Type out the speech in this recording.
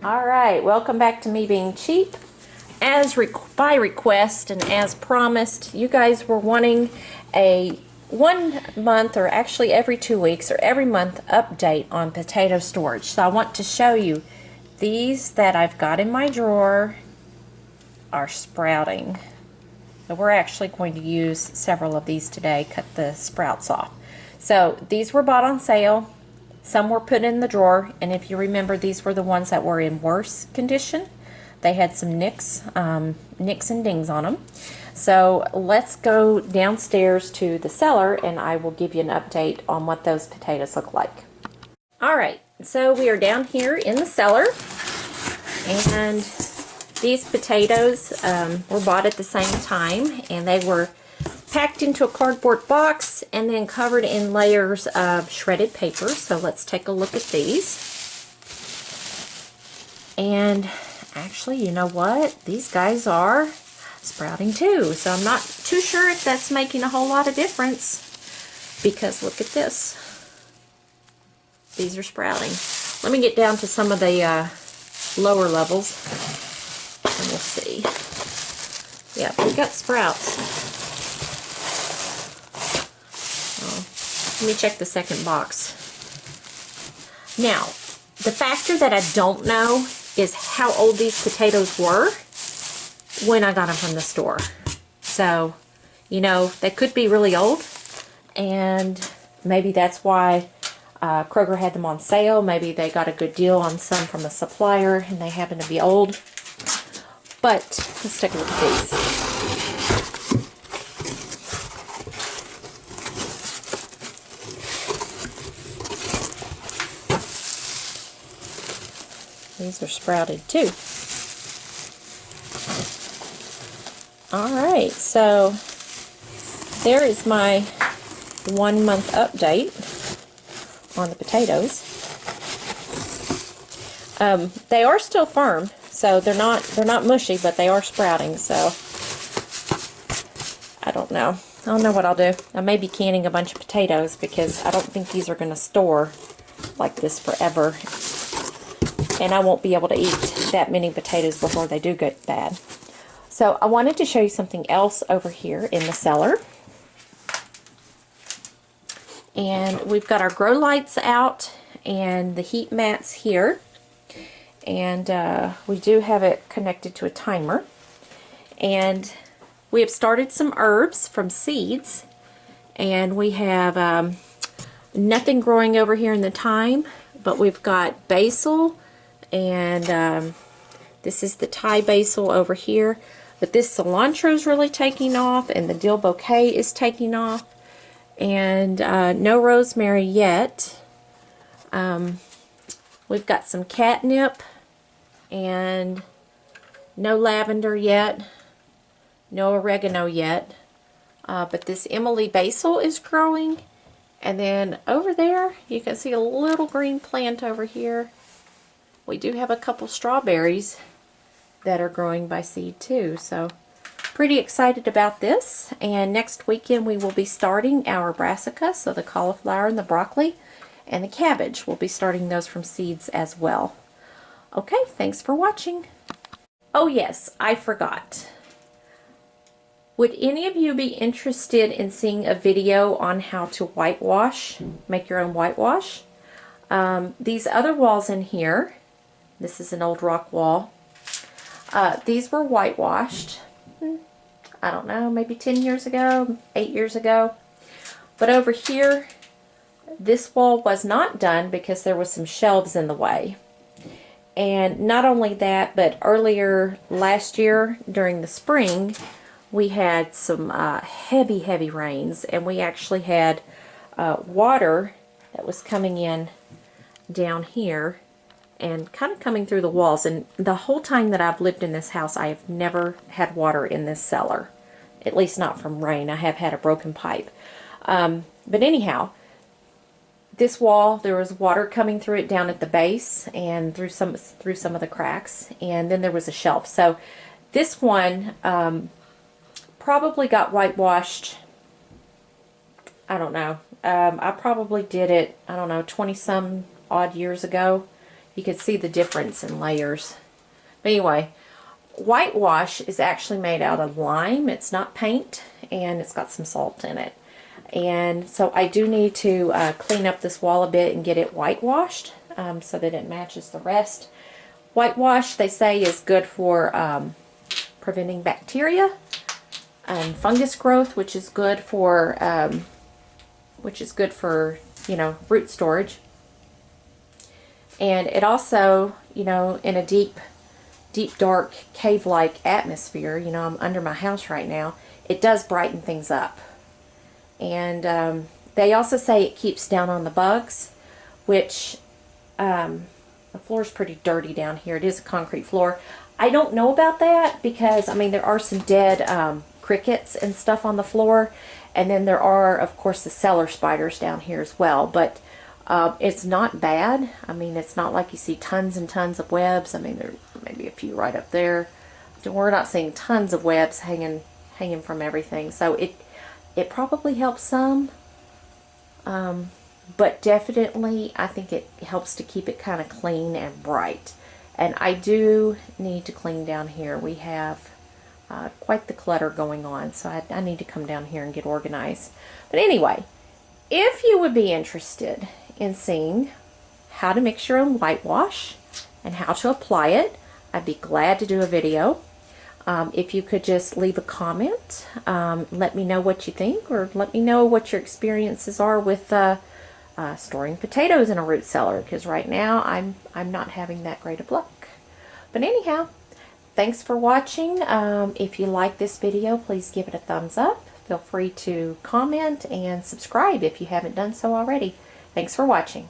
All right, welcome back to Me Being Cheap. By request and as promised, you guys were wanting a 1 month, or actually every 2 weeks or every month, update on potato storage. So I want to show you these that I've got in my drawer are sprouting. So we're actually going to use several of these today, cut the sprouts off. So these were bought on sale. Some were put in the drawer, and if you remember, these were the ones that were in worse condition. They had some nicks and dings on them. So let's go downstairs to the cellar, and I will give you an update on what those potatoes look like. All right, so we are down here in the cellar, and these potatoes were bought at the same time, and they were packed into a cardboard box and then covered in layers of shredded paper. So let's take a look at these. And actually, you know what? These guys are sprouting too. So I'm not too sure if that's making a whole lot of difference, because look at this. These are sprouting. Let me get down to some of the lower levels and we'll see. Yeah, we got sprouts. Let me check the second box. Now, the factor that I don't know is how old these potatoes were when I got them from the store. So, you know, they could be really old, and maybe that's why Kroger had them on sale. Maybe they got a good deal on some from a supplier and they happen to be old. But let's take a look at these. These are sprouted too. Alright, so there is my 1 month update on the potatoes. They are still firm, so they're not mushy, but they are sprouting, so I don't know. I don't know what I'll do. I may be canning a bunch of potatoes because I don't think these are going to store like this forever. And I won't be able to eat that many potatoes before they do get bad. So I wanted to show you something else over here in the cellar. And we've got our grow lights out and the heat mats here. And we do have it connected to a timer. And we have started some herbs from seeds. And we have nothing growing over here in the thyme, but we've got basil. And this is the Thai basil over here. But this cilantro is really taking off, and the dill bouquet is taking off. And no rosemary yet. We've got some catnip, and no lavender yet. No oregano yet. But this Emily basil is growing. And then over there, you can see a little green plant over here. We do have a couple strawberries that are growing by seed too, so pretty excited about this. And next weekend we will be starting our brassica, so the cauliflower and the broccoli, and the cabbage. We'll be starting those from seeds as well. Okay, thanks for watching. Oh yes, I forgot. Would any of you be interested in seeing a video on how to whitewash, make your own whitewash? These other walls in here, this is an old rock wall. These were whitewashed, I don't know, maybe 10 years ago, 8 years ago. But over here, this wall was not done because there was some shelves in the way. And not only that, but earlier last year during the spring, we had some heavy rains, and we actually had water that was coming in down here and kind of coming through the walls. And the whole time that I've lived in this house, I have never had water in this cellar, at least not from rain. I have had a broken pipe. But anyhow, this wall, there was water coming through it down at the base and through some of the cracks, and then there was a shelf. So this one probably got whitewashed, I don't know. I probably did it, I don't know, 20 some odd years ago. you could see the difference in layers. But anyway, whitewash is actually made out of lime. It's not paint, and it's got some salt in it. And so I do need to clean up this wall a bit and get it whitewashed so that it matches the rest. Whitewash, they say, is good for preventing bacteria and fungus growth, which is good for you know, root storage. And it also, you know, in a deep dark cave-like atmosphere, you know, I'm under my house right now, it does brighten things up. And they also say it keeps down on the bugs, which the floor is pretty dirty down here. It is a concrete floor. I don't know about that because, I mean, there are some dead crickets and stuff on the floor. And then there are, of course, the cellar spiders down here as well. But it's not bad. I mean, it's not like you see tons and tons of webs. I mean, there may be a few right up there. We're not seeing tons of webs hanging from everything. So it probably helps some. But definitely, I think it helps to keep it kind of clean and bright. And I do need to clean down here. We have quite the clutter going on, so I need to come down here and get organized. But anyway, if you would be interested in seeing how to mix your own whitewash and how to apply it, I'd be glad to do a video. If you could just leave a comment, let me know what you think, or let me know what your experiences are with storing potatoes in a root cellar, because right now I'm not having that great of luck. But anyhow, thanks for watching. If you like this video, please give it a thumbs up. Feel free to comment and subscribe if you haven't done so already. Thanks for watching.